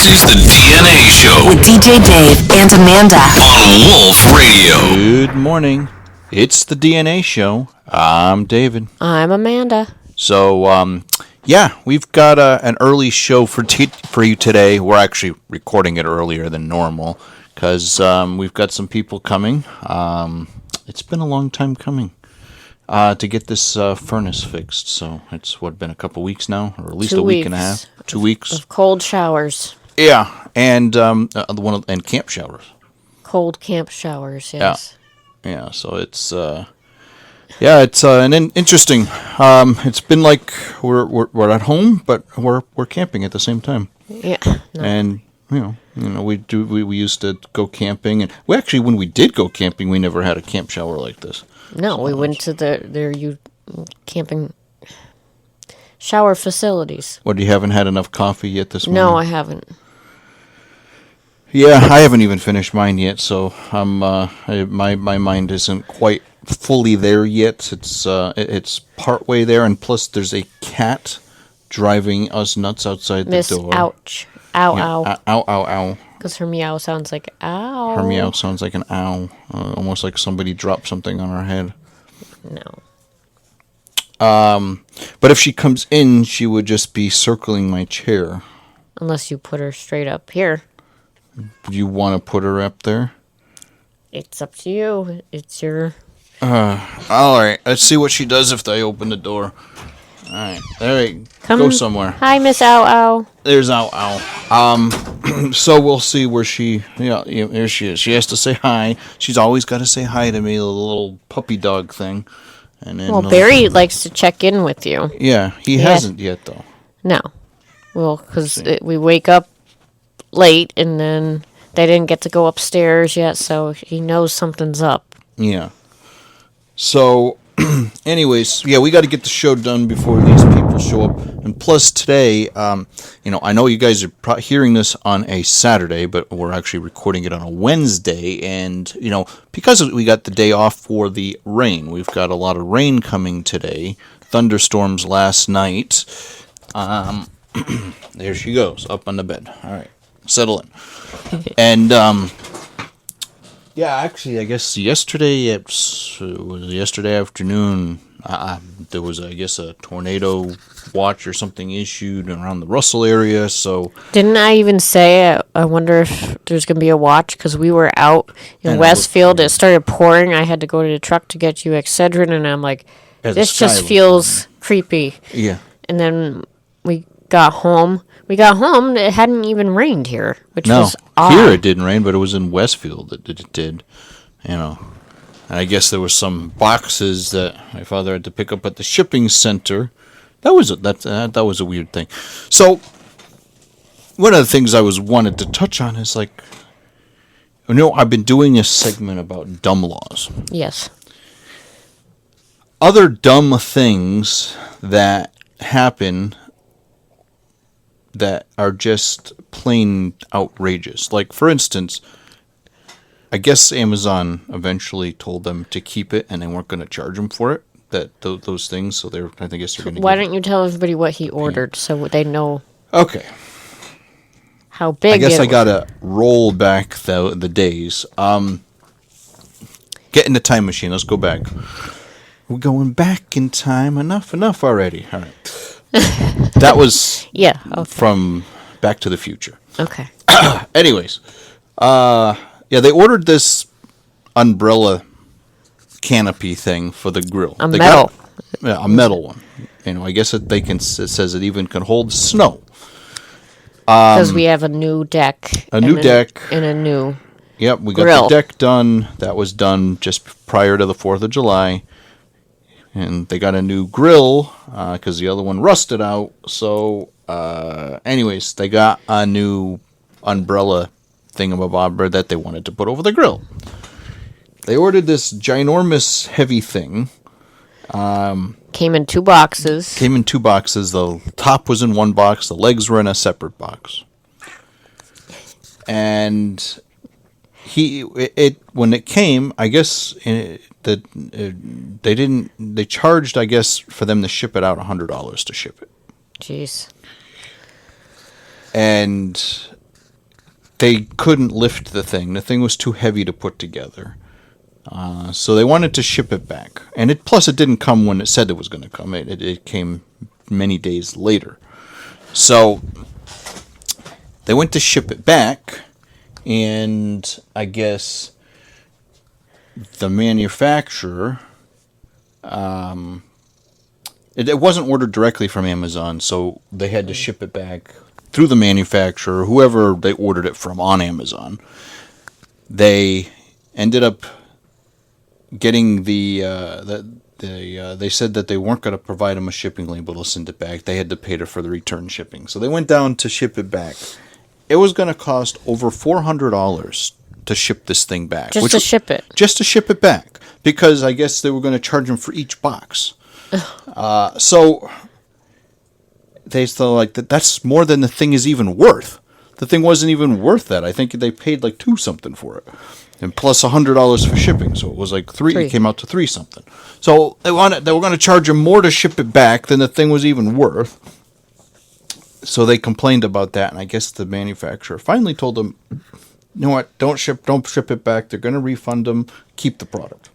This is the DnA Show with DJ Dave and Amanda on Wolf Radio. Good morning. It's the DnA Show. I'm David. I'm Amanda. So, we've got an early show for you today. We're actually recording it earlier than normal because we've got some people coming. It's been a long time coming to get this furnace fixed. So it's been a couple weeks now, or at least a week and a half. 2 weeks of cold showers. Yeah, and and camp showers. Cold camp showers. Yes. Yeah. So it's an interesting. It's been like we're at home, but we're camping at the same time. Yeah. No. And we used to go camping, and when we did go camping, we never had a camp shower like this. No, we went to their camping shower facilities. What, you haven't had enough coffee yet this morning? No, I haven't. Yeah, I haven't even finished mine yet, so my mind isn't quite fully there yet. It's partway there, and plus there's a cat driving us nuts outside the door. Miss Ouch. Ow, yeah, ow. Ow, ow, ow. Because her meow sounds like ow. Her meow sounds like an ow. Almost like somebody dropped something on her head. No. But if she comes in, she would just be circling my chair. Unless you put her straight up here. Do you want to put her up there? It's up to you. It's your... All right. Let's see what she does if I open the door. All right. There you go somewhere. Hi, Miss Ow Ow. There's Ow Ow. So we'll see where she... Yeah, here she is. She has to say hi. She's always got to say hi to me, the little puppy dog thing. And then, Barry likes to check in with you. Yeah, he hasn't yet, though. No. Well, because we wake up late, and then they didn't get to go upstairs yet, so he knows something's up. Yeah. So, anyways, we got to get the show done before these people show up. And plus today, I know you guys are hearing this on a Saturday, but we're actually recording it on a Wednesday. And, because we got the day off for the rain, we've got a lot of rain coming today. Thunderstorms last night. There she goes, up on the bed. All right, settle in. And, actually, I guess yesterday afternoon, there was, a tornado watch or something issued around the Russell area, so... Didn't I even say, I wonder if there's going to be a watch, because we were out in Westfield, it started pouring, I had to go to the truck to get you Excedrin, and I'm like, this just feels creepy. Yeah. And then we got home, it hadn't even rained here, which was odd. Here it didn't rain, but it was in Westfield that it did, And I guess there were some boxes that my father had to pick up at the shipping center. That was a weird thing. So, one of the things I wanted to touch on is I've been doing a segment about dumb laws. Yes. Other dumb things that happen that are just plain outrageous. Like, for instance, I guess Amazon eventually told them to keep it, and they weren't going to charge them for it. Those things. So I guess they're going to. Why don't you tell everybody what he ordered so they know? Okay. How big? I guess I gotta roll back the days. Get in the time machine. Let's go back. We're going back in time. Enough already. All right. That was from Back to the Future. Okay. Anyways, they ordered this umbrella canopy thing for the grill. A metal one. I guess it says it even can hold snow. Because we have a new deck. And a new Yep, we grill. got the deck done. That was done just prior to the 4th of July. And they got a new grill because the other one rusted out. So, anyways, they got a new umbrella thingamabobber that they wanted to put over the grill. They ordered this ginormous, heavy thing. Came in 2 boxes. The top was in one box. The legs were in a separate box. And when it came, I guess they charged, I guess, for them to ship it out $100 to ship it. Jeez. And they couldn't lift the thing. The thing was too heavy to put together. So they wanted to ship it back. And plus it didn't come when it said it was going to come. It came many days later. So they went to ship it back, and I guess the manufacturer, it wasn't ordered directly from Amazon, so they had to ship it back through the manufacturer, whoever they ordered it from on Amazon. They ended up getting they said that they weren't going to provide them a shipping label to send it back. They had to pay for the return shipping. So they went down to ship it back. It was going to cost over $400 to ship this thing back. Just to ship it? Just to ship it back. Because I guess they were going to charge them for each box. So they thought like that's more than the thing is even worth. The thing wasn't even worth that. I think they paid like $2 something for it. And plus $100 for shipping, so it was like three. It came out to $3 something. So they were going to charge them more to ship it back than the thing was even worth. So they complained about that, and I guess the manufacturer finally told them, "You know what? Don't ship it back. They're going to refund them. Keep the product."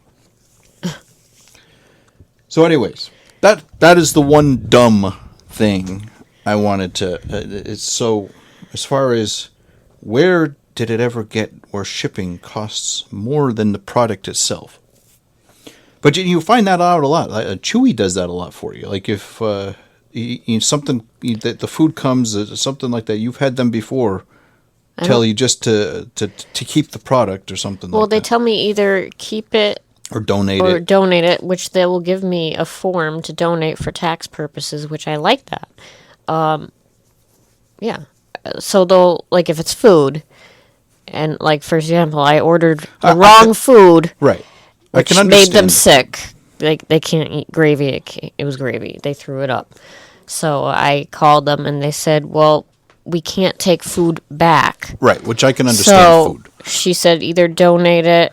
So, anyways, that is the one dumb thing I wanted to. It's so as far as where did it ever get where shipping costs more than the product itself? But you find that out a lot. Chewy does that a lot for you. Like if the food comes, something like that, you've had them before tell you just to keep the product or something like that. Well, they tell me either keep it or donate it, which they will give me a form to donate for tax purposes, which I like that. Yeah. So they'll, like if it's food, and like for example, I ordered the wrong food, right? Which made them sick. Like they can't eat gravy. It was gravy. They threw it up. So I called them and they said, "Well, we can't take food back." Right, which I can understand. So food. She said either donate it,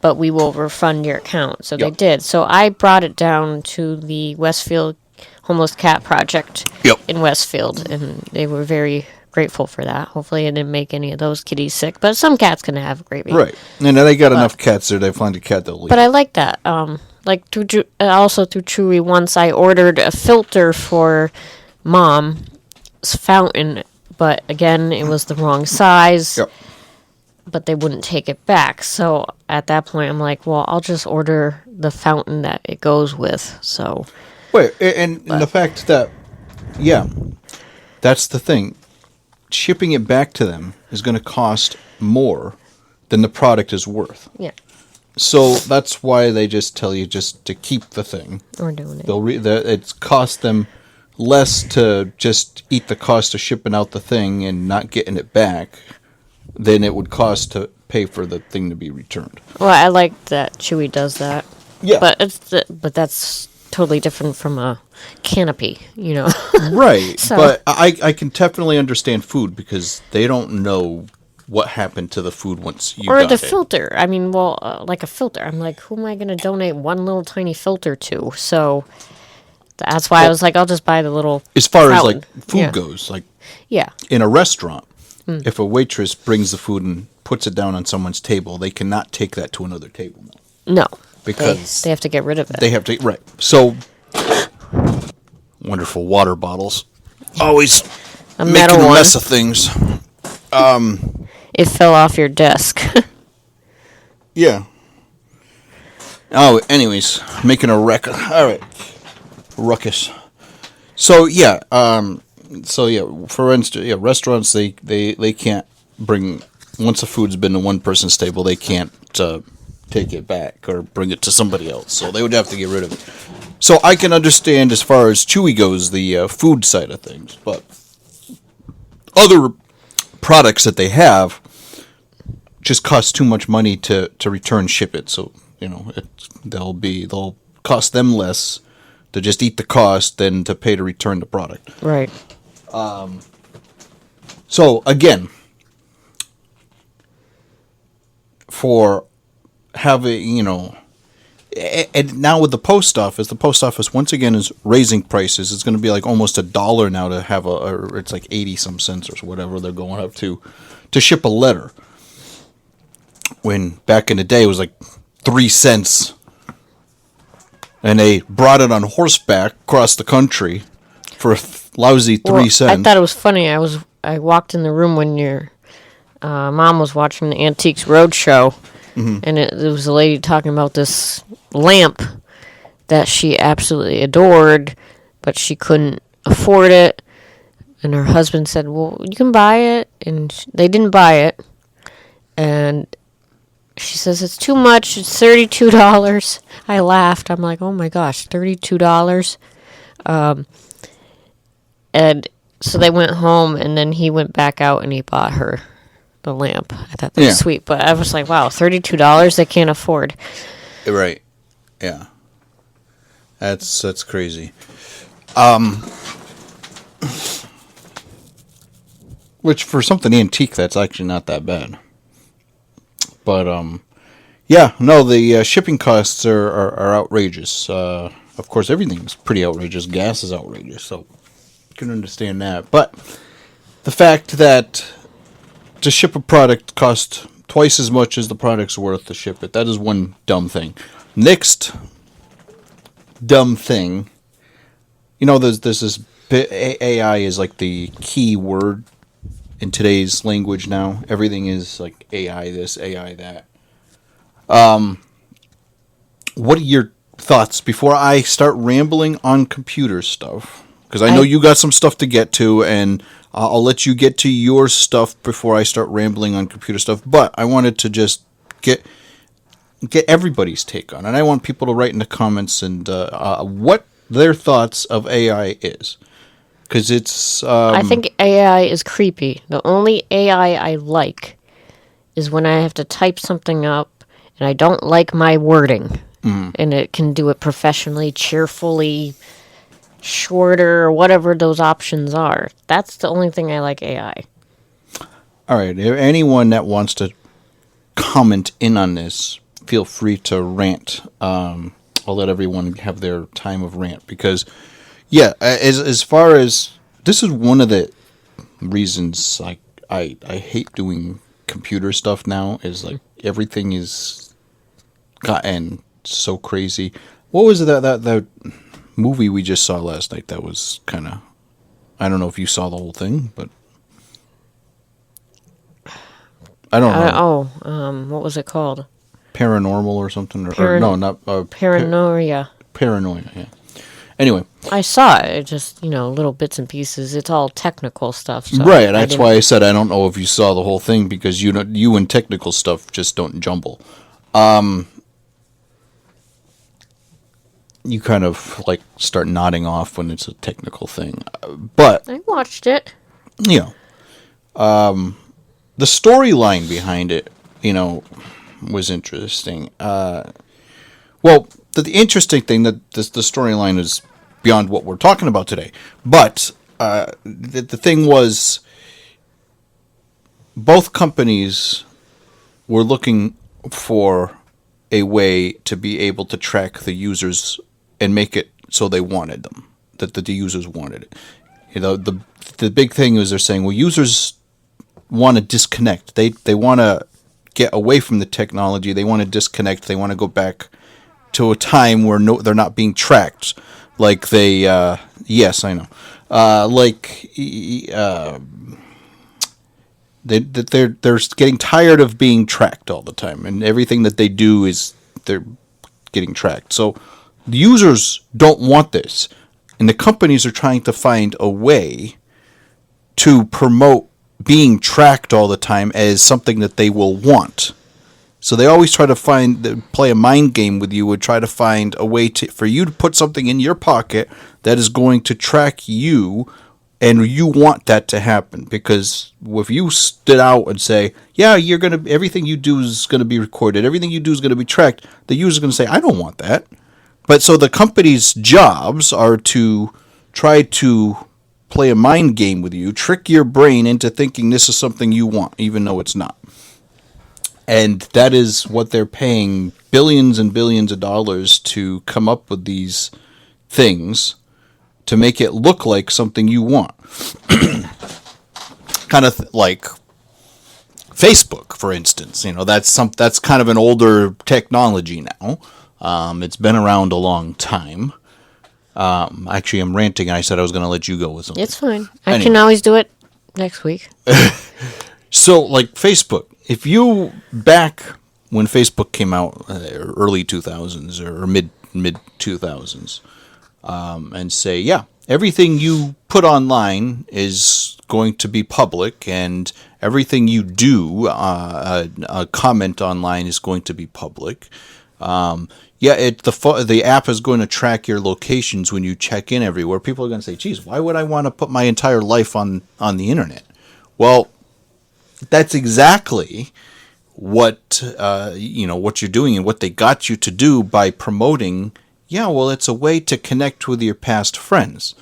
but we will refund your account. So they did. So I brought it down to the Westfield Homeless Cat Project in Westfield, and they were very grateful for that. Hopefully it didn't make any of those kitties sick, but some cats can have gravy. Right. And they got enough cats there, they find a cat they'll leave. But I like that. Like also through Chewy, once I ordered a filter for Mom's fountain, but again, it was the wrong size. Yep. But they wouldn't take it back. So at that point, I'm like, well, I'll just order the fountain that it goes with. So. Wait, and the fact that, that's the thing. Shipping it back to them is going to cost more than the product is worth. Yeah. So that's why they just tell you just to keep the thing. Or donate. It's cost them less to just eat the cost of shipping out the thing and not getting it back than it would cost to pay for the thing to be returned. Well, I like that Chewy does that. Yeah. But that's totally different from a canopy, you know. Right. So. But I can definitely understand food because they don't know what happened to the food once you got it. Or the filter. I mean, like a filter. I'm like, who am I going to donate one little tiny filter to? So that's why I was like, I'll just buy the little as far fountain. as like food goes, like in a restaurant, if a waitress brings the food and puts it down on someone's table, they cannot take that to another table. No. Because they have to get rid of it. They have to, right. So, wonderful water bottles. Always making a mess of things. It fell off your desk. Yeah. Oh, anyways, making a wreck. All right. Ruckus. So, for instance, restaurants, they can't bring, once the food's been to one person's table, they can't take it back or bring it to somebody else. So they would have to get rid of it. So I can understand as far as Chewy goes, the food side of things, but other products that they have just cost too much money to return ship it. So, they'll cost them less to just eat the cost than to pay to return the product. Right. So again, for having, And now with the post office once again is raising prices. It's going to be like almost $1 now to have or it's like 80 some cents or whatever they're going up to ship a letter. When back in the day it was like 3 cents, and they brought it on horseback across the country for a lousy 3 cents. I thought it was funny. I walked in the room when your mom was watching the Antiques Roadshow. And it was a lady talking about this lamp that she absolutely adored, but she couldn't afford it. And her husband said, well, you can buy it. And they didn't buy it. And she says, it's too much. It's $32. I laughed. I'm like, oh my gosh, $32? And so they went home, and then he went back out and he bought her the lamp. I thought that was sweet, but I was like, wow, $32 they can't afford. Right. Yeah. That's crazy. Which for something antique, that's actually not that bad. But yeah, no, the shipping costs are outrageous. Of course, everything's pretty outrageous. Gas is outrageous, so you can understand that. But the fact that to ship a product costs twice as much as the product's worth to ship it. That is one dumb thing. Next dumb thing, there's this AI is like the key word in today's language now. Everything is like AI this, AI that. What are your thoughts before I start rambling on computer stuff? Because I know you got some stuff to get to, and I'll let you get to your stuff before I start rambling on computer stuff. But I wanted to just get everybody's take on it. And I want people to write in the comments and what their thoughts of AI is. Because it's... I think AI is creepy. The only AI I like is when I have to type something up and I don't like my wording. And it can do it professionally, cheerfully, shorter, or whatever those options are. That's the only thing I like AI. All right. Anyone that wants to comment in on this, feel free to rant. I'll let everyone have their time of rant because, yeah, as far as this is one of the reasons I hate doing computer stuff now is like everything is gotten so crazy. What was that movie we just saw last night that was kind of, I don't know if you saw the whole thing, but I don't know. What was it called? Paranormal or something? Or no, not... Paranoia. Paranoia, yeah. Anyway. I saw it, just, little bits and pieces. It's all technical stuff. So right, that's why I said I don't know if you saw the whole thing, because you and technical stuff just don't jumble. You kind of, start nodding off when it's a technical thing. But... I watched it. The storyline behind it, was interesting. The interesting thing that the storyline is beyond what we're talking about today. But the thing was, both companies were looking for a way to be able to track the users and make it so they wanted them, that the users wanted it. The big thing is they're saying, well, users want to disconnect. They want to get away from the technology. They want to disconnect. They want to go back to a time where they're not being tracked. Like they, yes, I know. They're getting tired of being tracked all the time, and everything that they do is they're getting tracked. So the users don't want this, and the companies are trying to find a way to promote being tracked all the time as something that they will want. So they always try to play a mind game with you and try to find a way for you to put something in your pocket that is going to track you, and you want that to happen. Because if you stood out and say, yeah, everything you do is going to be recorded, everything you do is going to be tracked, the user's going to say, I don't want that. But so the company's jobs are to try to play a mind game with you, trick your brain into thinking this is something you want, even though it's not. And that is what they're paying billions and billions of dollars to come up with these things to make it look like something you want. Kind of like Facebook, for instance. That's kind of an older technology now. It's been around a long time. Actually, I'm ranting, and I said I was going to let you go with something. It's fine. I can always do it next week. So, like Facebook, if you, back when Facebook came out, early 2000s or mid 2000s, and say, yeah, everything you put online is going to be public, and everything you do, a comment online is going to be public. The app is going to track your locations when you check in everywhere. People are going to say, geez, why would I want to put my entire life on the internet? Well, that's exactly what what you're doing and what they got you to do by promoting. Yeah, well, it's a way to connect with your past friends.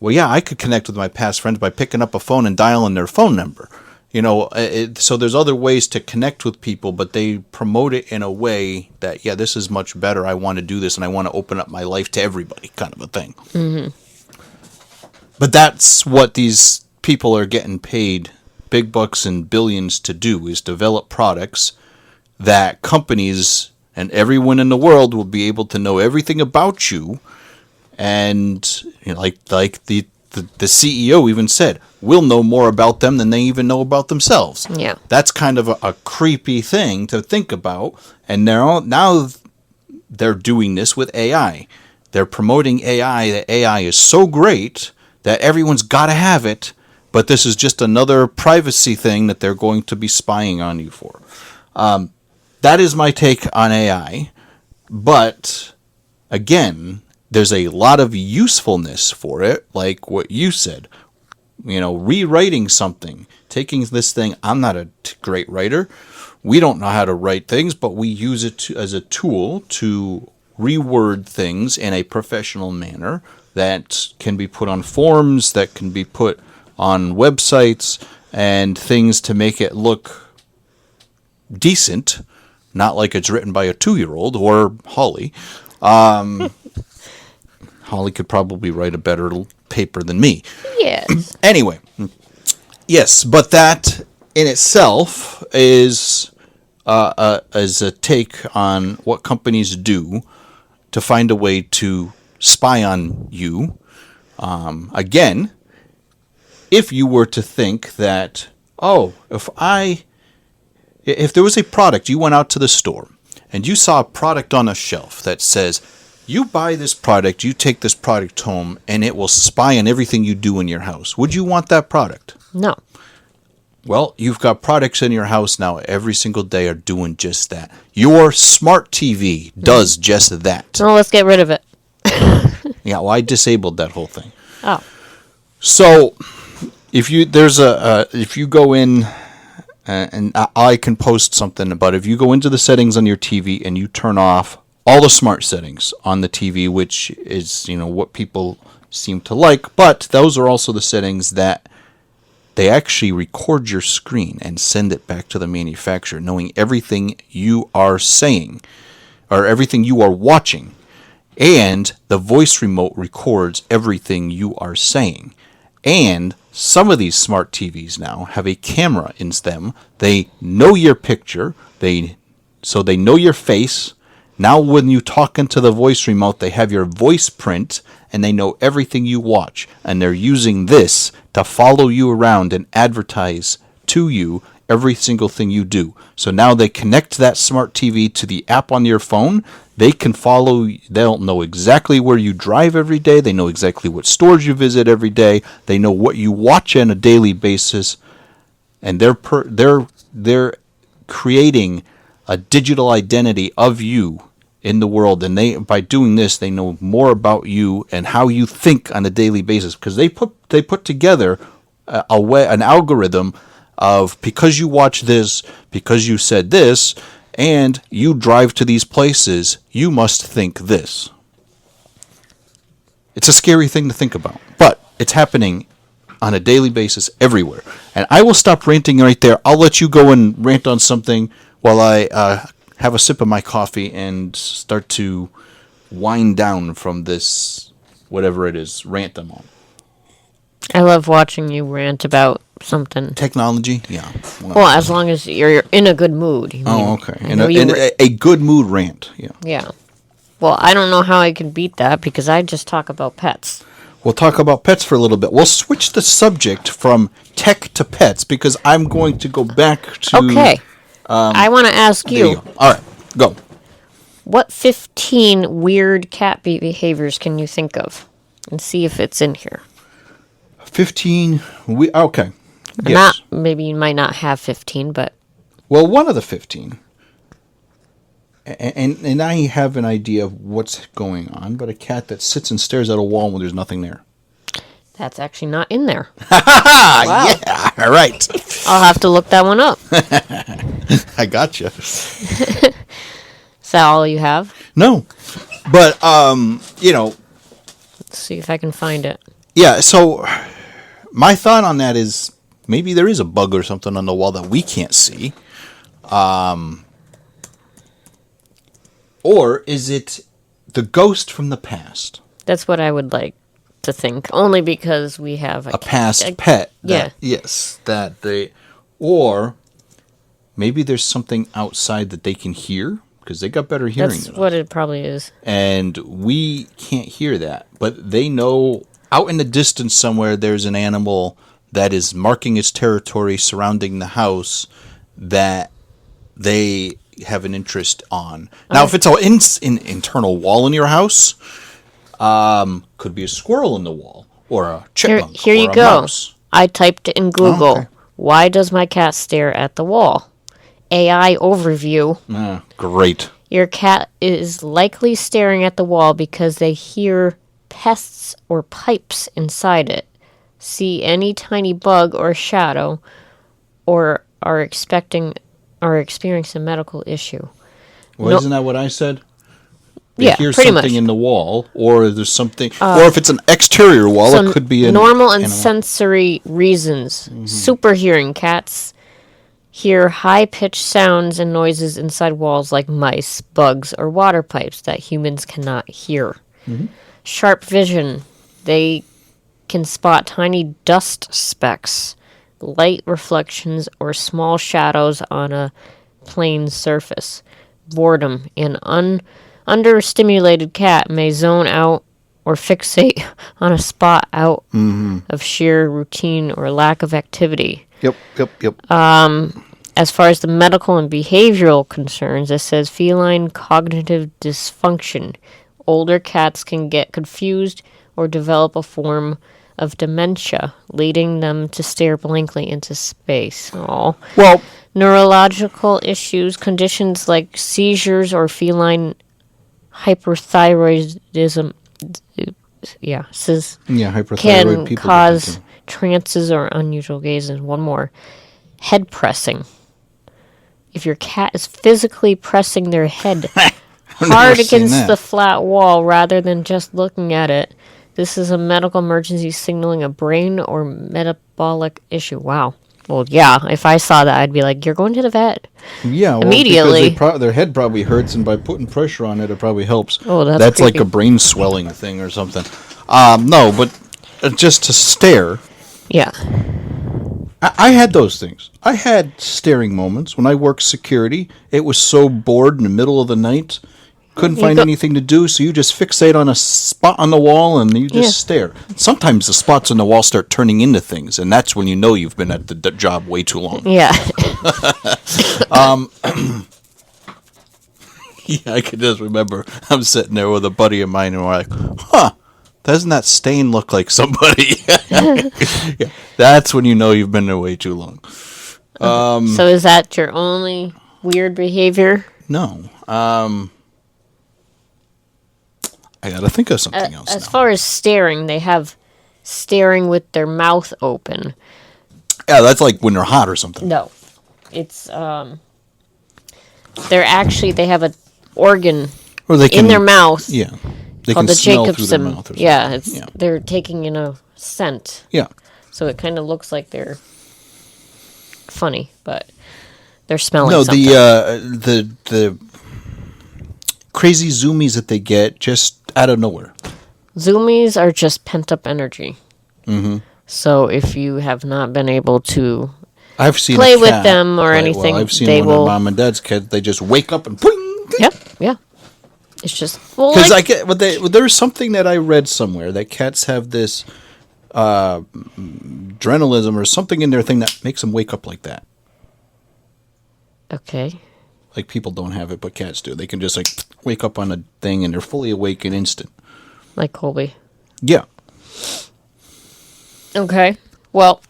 Well, yeah, I could connect with my past friends by picking up a phone and dialing their phone number. So there's other ways to connect with people, but they promote it in a way that, yeah, this is much better. I want to do this, and I want to open up my life to everybody, kind of a thing. Mm-hmm. But that's what these people are getting paid big bucks and billions to do, is develop products that companies and everyone in the world will be able to know everything about you. And like the CEO even said, we'll know more about them than they even know about themselves. Yeah. That's kind of a creepy thing to think about. And now they're doing this with AI. They're promoting AI, that AI is so great that everyone's got to have it, but this is just another privacy thing that they're going to be spying on you for. That is my take on AI. But, again, there's a lot of usefulness for it, like what you said. Rewriting something, taking this thing. I'm not a great writer. We don't know how to write things, but we use it as a tool to reword things in a professional manner that can be put on forums, that can be put on websites, and things to make it look decent, not like it's written by a 2-year-old or Holly. Holly could probably write a better paper than me. Yes. Anyway, yes, but that in itself is a take on what companies do to find a way to spy on you. Again, if you were to think that, if there was a product, you went out to the store and you saw a product on a shelf that says, you buy this product, you take this product home, and it will spy on everything you do in your house. Would you want that product? No. Well, you've got products in your house now every single day are doing just that. Your smart TV does just that. Well, let's get rid of it. Yeah, well, I disabled that whole thing. Oh. So, if you go in, and I can post something, but if you go into the settings on your TV and you turn off all the smart settings on the TV, which is, what people seem to like, but those are also the settings that they actually record your screen and send it back to the manufacturer, knowing everything you are saying or everything you are watching. And the voice remote records everything you are saying. And some of these smart TVs now have a camera in them. They know your picture, so they know your face. Now when you talk into the voice remote, they have your voice print, and they know everything you watch. And they're using this to follow you around and advertise to you every single thing you do. So now they connect that smart TV to the app on your phone. They can follow, they'll know exactly where you drive every day. They know exactly what stores you visit every day. They know what you watch on a daily basis. And they're creating a digital identity of you in the world, and by doing this, they know more about you and how you think on a daily basis, because they put together an algorithm of, because you watch this, because you said this, and you drive to these places, you must think this. It's a scary thing to think about, but it's happening on a daily basis everywhere. And I will stop ranting right there. I'll let you go and rant on something while I have a sip of my coffee and start to wind down from this, whatever it is, rant I'm on. I love watching you rant about something. Technology? Yeah. Well, as long as you're in a good mood. Oh, okay. And a good mood rant. Yeah. Yeah. Well, I don't know how I can beat that because I just talk about pets. We'll talk about pets for a little bit. We'll switch the subject from tech to pets because I'm going to go back to... Okay. I want to ask There you go. All right. Go. What 15 weird cat behaviors can you think of? And see if it's in here. 15... Okay. Yes. Not, maybe you might not have 15, but... Well, one of the 15... And I have an idea of what's going on, but a cat that sits and stares at a wall when there's nothing there. That's actually not in there. Wow. Yeah, all right. I'll have to look that one up. I gotcha. Is that all you have? No, but Let's see if I can find it. yeah. So my thought on that is maybe there is a bug or something on the wall that we can't see. Or is it the ghost from the past? That's what I would like to think. Only because we have A past pet. Yeah. Yes. That they... Or maybe there's something outside that they can hear. Because they got better hearing That's than what us. it probably is. And we can't hear that. But they know out in the distance somewhere there's an animal that is marking its territory surrounding the house that they... have an interest on. Now, if it's an internal wall in your house, could be a squirrel in the wall or a chipmunk. Here or you a go. mouse. I typed it in Google. Oh, okay. Why does my cat stare at the wall? AI overview. Great. Your cat is likely staring at the wall because they hear pests or pipes inside it, see any tiny bug or shadow, or are experiencing a medical issue. Well, No- isn't that what I said? They Yeah, hear pretty something much. in the wall, or there's something, or if it's an exterior wall, So it could be an normal and animal. sensory reasons. Super hearing cats hear high-pitched sounds and noises inside walls like mice, bugs, or water pipes that humans cannot hear. Sharp vision. They can spot tiny dust specks, light reflections, or small shadows on a plane surface. Boredom. An understimulated cat may zone out or fixate on a spot out of sheer routine or lack of activity. Yep. As far as the medical and behavioral concerns, it says feline cognitive dysfunction. Older cats can get confused or develop a form of dementia, leading them to stare blankly into space. Oh. Well, Neurological issues, conditions like seizures or feline hyperthyroidism, hyperthyroid can people cause trances or unusual gazes. One more. Head pressing. If your cat is physically pressing their head hard against the flat wall rather than just looking at it, this is a medical emergency signaling a brain or metabolic issue. Wow. Well, yeah, if I saw that, I'd be like, you're going to the vet. Yeah, well, Immediately. because their head probably hurts, and by putting pressure on it, it probably helps. Oh, that's like creepy. a brain swelling thing or something. No, but just to stare. Yeah. I had those things. I had staring moments when I worked security. It was so bored in the middle of the night, couldn't find anything to do, so you just fixate on a spot on the wall and you just stare. Sometimes the spots on the wall start turning into things, and that's when you know you've been at the job way too long. Yeah. Yeah, I can just remember I'm sitting there with a buddy of mine, and we're like, huh, doesn't that stain look like somebody? Yeah, that's when you know you've been there way too long. So is that your only weird behavior? No. I gotta think of something else As now. far as staring, they have staring with their mouth open. Yeah, that's like when they're hot or something. No. It's, they have an organ Or they in their mouth Yeah. They called can the smell through their Jacobson. mouth or something. Yeah, they're taking in a scent. Yeah. So it kind of looks like they're funny, but they're smelling No, something. the crazy zoomies that they get just out of nowhere. Zoomies are just pent-up energy. Mm-hmm. So if you have not been able to I've seen play a with cat them or quite anything, well. I've seen they one will... of mom and dad's cats. They just wake up and boing. Yep, yeah. It's just... Because I get, but there's something that I read somewhere that cats have this adrenalism or something in their thing that makes them wake up like that. Okay. Like people don't have it, but cats do. They can just like wake up on a thing and they're fully awake in instant. Like Colby. Yeah. Okay. Well,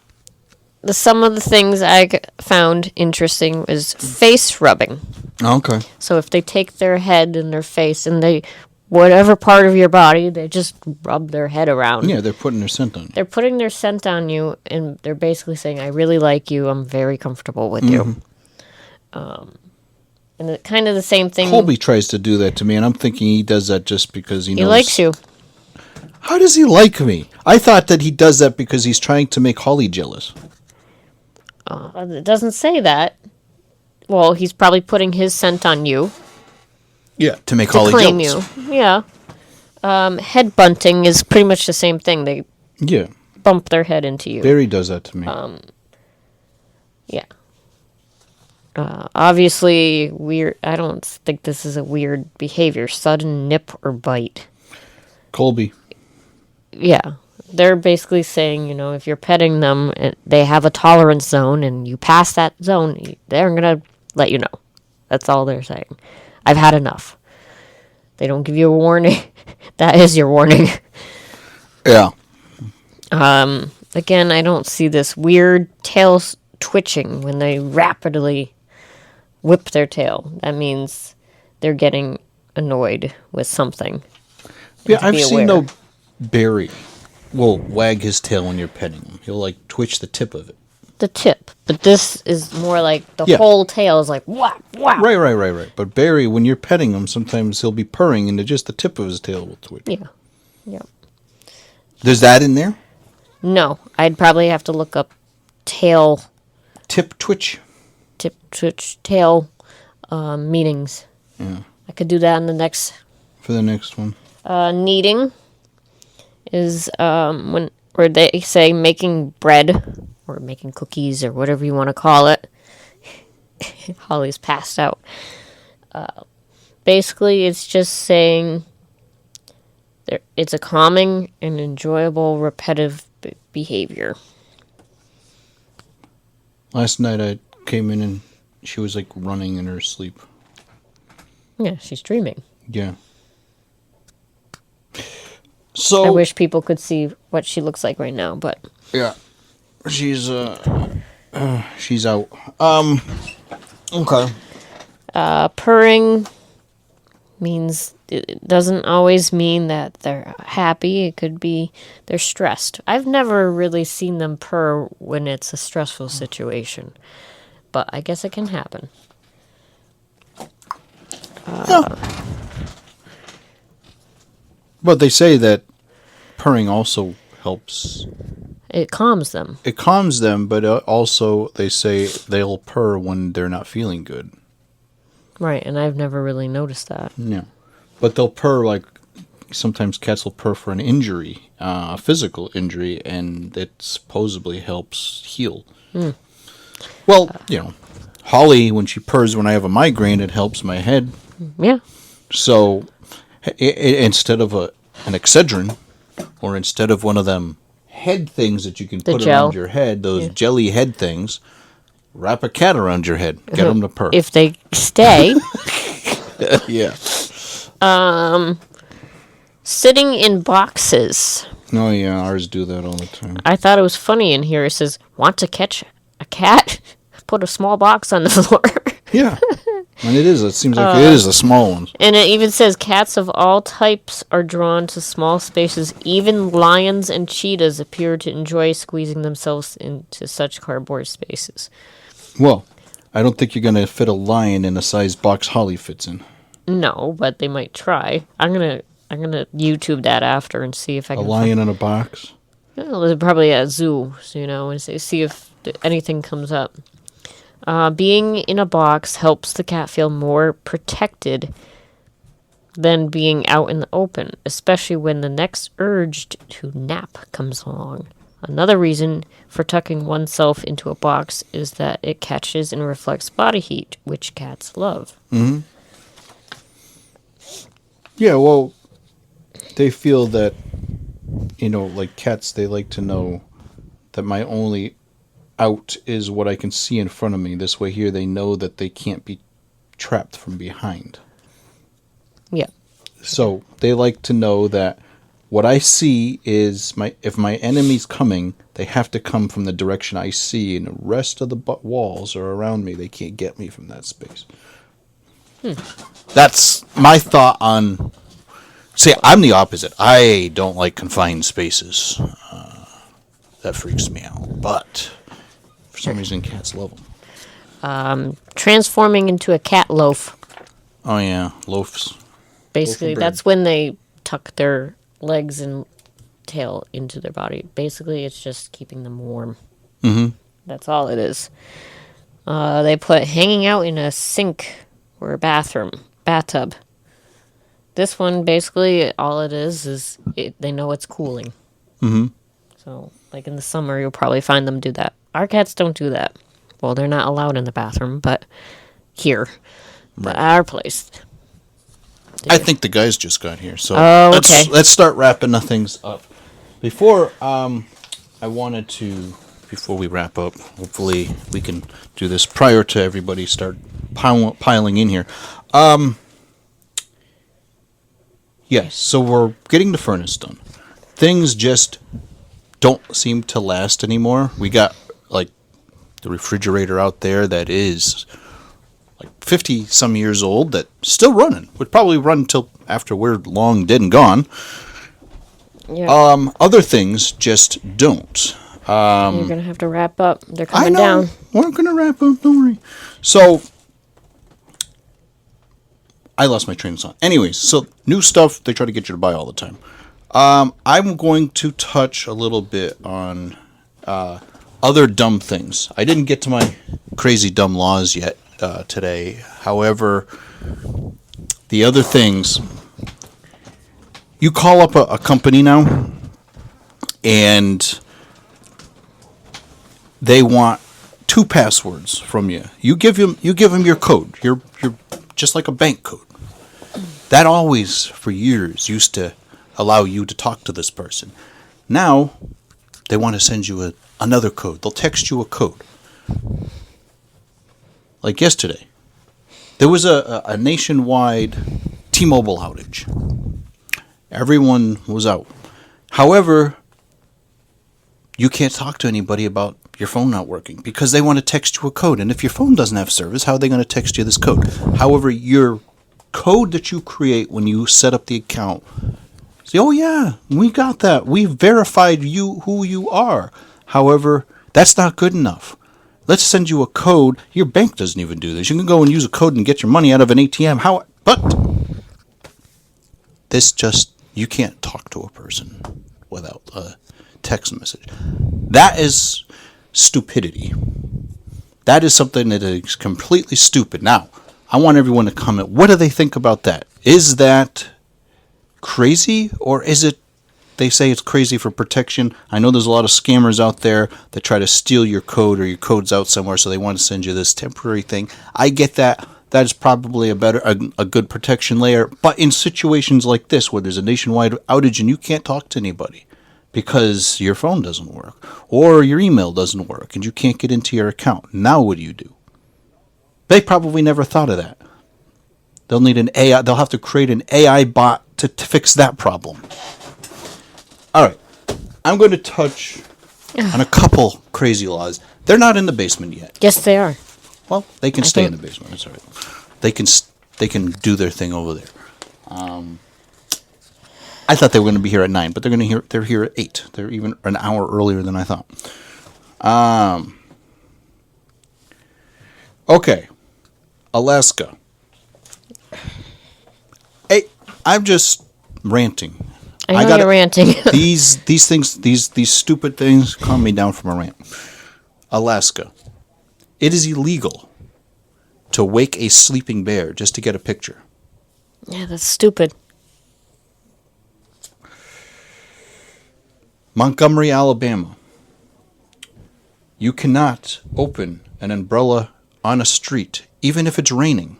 some of the things I found interesting is face rubbing. Okay. So if they take their head and their face and whatever part of your body, they just rub their head around. Yeah, they're putting their scent on. They're putting their scent on you, and they're basically saying, I really like you. I'm very comfortable with you. And it, kind of the same thing. Colby tries to do that to me, and I'm thinking he does that just because he knows. He likes you. How does he like me? I thought that he does that because he's trying to make Holly jealous. It doesn't say that. Well, he's probably putting his scent on you. Yeah. To make To Holly claim jealous. you. Yeah. Head bunting is pretty much the same thing. They Yeah. bump their head into you. Barry does that to me. Yeah. Obviously, weird. I don't think this is a weird behavior. Sudden nip or bite. Colby. Yeah. They're basically saying, if you're petting them, and they have a tolerance zone, and you pass that zone, they're going to let you know. That's all they're saying. I've had enough. They don't give you a warning. That is your warning. Yeah. Again, I don't see this weird tail twitching when they rapidly whip their tail. That means they're getting annoyed with something. Yeah, I've be seen aware. no Barry will wag his tail when you're petting him. He'll like twitch the tip of it. The tip. But this is more like the Yeah. whole tail is like, whap, whap. Right. But Barry, when you're petting him, sometimes he'll be purring and just the tip of his tail will twitch. Yeah. Yeah. There's that in there? No, I'd probably have to look up tail, Tip twitch? tip, twitch, tail meanings. Yeah. I could do that in the next. For the next one. Kneading is where they say making bread or making cookies or whatever you want to call it. Holly's passed out. Basically, it's just saying it's a calming and enjoyable repetitive behavior. Last night I came in and she was like running in her sleep. Yeah, she's dreaming. Yeah. So I wish people could see what she looks like right now, but yeah, she's out. Okay. purring means it doesn't always mean that they're happy. It could be they're stressed. I've never really seen them purr when it's a stressful situation, but I guess it can happen. But they say that purring also helps. It calms them. It calms them, but also they say they'll purr when they're not feeling good. Right, and I've never really noticed that. Yeah. But they'll purr like sometimes cats will purr for an injury, a physical injury, and it supposedly helps heal. Well, Holly, when she purrs when I have a migraine, it helps my head. Yeah. So instead of an Excedrin, or instead of one of them head things that you can put gel. around your head, those jelly head things, wrap a cat around your head. Get them to purr. If they stay. Yeah. Sitting in boxes. Oh, yeah, ours do that all the time. I thought it was funny in here. It says, want to catch a cat? Put a small box on the floor. Yeah. And it is. It seems like it is a small one. And it even says cats of all types are drawn to small spaces. Even lions and cheetahs appear to enjoy squeezing themselves into such cardboard spaces. Well, I don't think you're going to fit a lion in a size box Holly fits in. No, but they might try. I'm gonna YouTube that after and see if I A can. lion in a box? Well, they're probably at a zoo, so, and see if anything comes up. Being in a box helps the cat feel more protected than being out in the open, especially when the next urge to nap comes along. Another reason for tucking oneself into a box is that it catches and reflects body heat, which cats love. Mm-hmm. Yeah, well, they feel that, like cats, they like to know that my only out is what I can see in front of me. This way here, they know that they can't be trapped from behind. Yeah. So they like to know that what I see is if my enemy's coming, they have to come from the direction I see, and the rest of the walls are around me. They can't get me from that space. That's my thought on... See, I'm the opposite. I don't like confined spaces. That freaks me out. But for some reason, cats love them. Transforming into a cat loaf. Oh, yeah. Loafs. Basically, that's when they tuck their legs and tail into their body. Basically, it's just keeping them warm. Mm-hmm. That's all it is. They put hanging out in a sink or a bathtub. This one, basically, all it is they know it's cooling. Mm-hmm. So, like in the summer, you'll probably find them do that. Our cats don't do that. Well, they're not allowed in the bathroom, but here. But at our place. I think the guys just got here, so okay. Let's start wrapping things up. Before before we wrap up, hopefully we can do this prior to everybody start piling in here. Yes, so we're getting the furnace done. Things just don't seem to last anymore. We got like the refrigerator out there that is like 50 some years old that's still running. Would probably run until after we're long dead and gone. Yeah. Other things just don't. You're gonna have to wrap up. They're I coming know. down. We're gonna wrap up. Don't worry. So I lost my train of thought. Anyways, so new stuff they try to get you to buy all the time. I'm going to touch a little bit on other dumb things. I didn't get to my crazy dumb laws yet today. However, the other things, you call up a company now, and they want 2 passwords from you. You give them your code. You're just like a bank code. That always, for years, used to allow you to talk to this person. Now, they want to send you another code. They'll text you a code. Like yesterday, there was a nationwide T-Mobile outage. Everyone was out. However, you can't talk to anybody about your phone not working because they want to text you a code. And if your phone doesn't have service, how are they going to text you this code? However, your code that you create when you set up the account, say, oh yeah, we got that. We verified who you are. However, that's not good enough. Let's send you a code. Your bank doesn't even do this. You can go and use a code and get your money out of an ATM. But you can't talk to a person without a text message. That is stupidity. That is something that is completely stupid. Now, I want everyone to comment. What do they think about that? Is that crazy, or is it they say it's crazy for protection? I know there's a lot of scammers out there that try to steal your code, or your code's out somewhere, so they want to send you this temporary thing. I get that. That is probably a good protection layer. But in situations like this, where there's a nationwide outage and you can't talk to anybody because your phone doesn't work, or your email doesn't work, and you can't get into your account, now what do? They probably never thought of that. They'll need an AI. They'll have to create an AI bot to fix that problem. All right. I'm going to touch on a couple crazy laws. They're not in the basement yet. Yes, they are. Well, they can stay in the basement. That's all right. They can do their thing over there. I thought they were going to be here at 9, but they're here at 8. They're even an hour earlier than I thought. Okay. Alaska. Hey, I'm just ranting. I know you're ranting. these things, these stupid things, calm me down from a rant. Alaska, it is illegal to wake a sleeping bear just to get a picture. Yeah, that's stupid. Montgomery, Alabama. You cannot open an umbrella on a street, even if it's raining.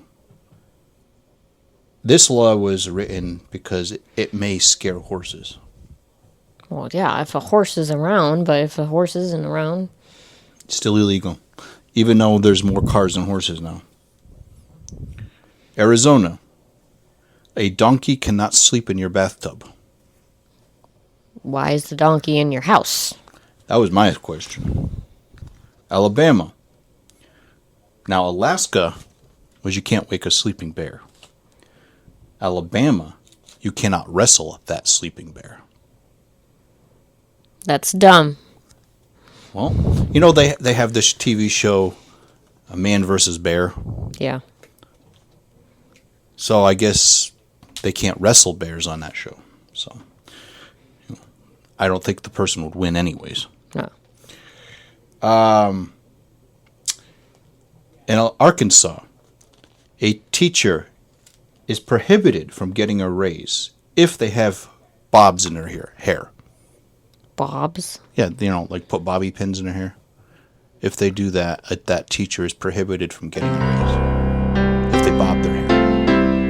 This law was written because it may scare horses. Well, yeah, if a horse is around, but if a horse isn't around... It's still illegal, even though there's more cars than horses now. Arizona. A donkey cannot sleep in your bathtub. Why is the donkey in your house? That was my question. Alabama. Now, Alaska was you can't wake a sleeping bear. Alabama, you cannot wrestle that sleeping bear. That's dumb. Well, you know, they have this TV show, A Man vs. Bear. Yeah. So I guess they can't wrestle bears on that show. So I don't think the person would win anyways. No. In Arkansas, a teacher is prohibited from getting a raise if they have bobs in their hair. Bobs? Yeah, you know, like put bobby pins in their hair. If they do that, that teacher is prohibited from getting a raise if they bob their hair.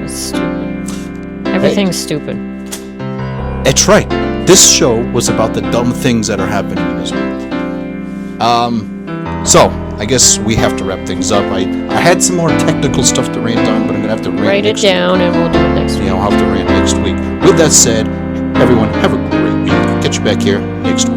That's stupid. Everything's stupid. That's right. This show was about the dumb things that are happening in this world. So, I guess we have to wrap things up. I had some more technical stuff to rant on, but I'm going to have to Write it down and we'll do it next week. I'll have to rant next week. With that said, everyone, have a great week. I'll catch you back here next week.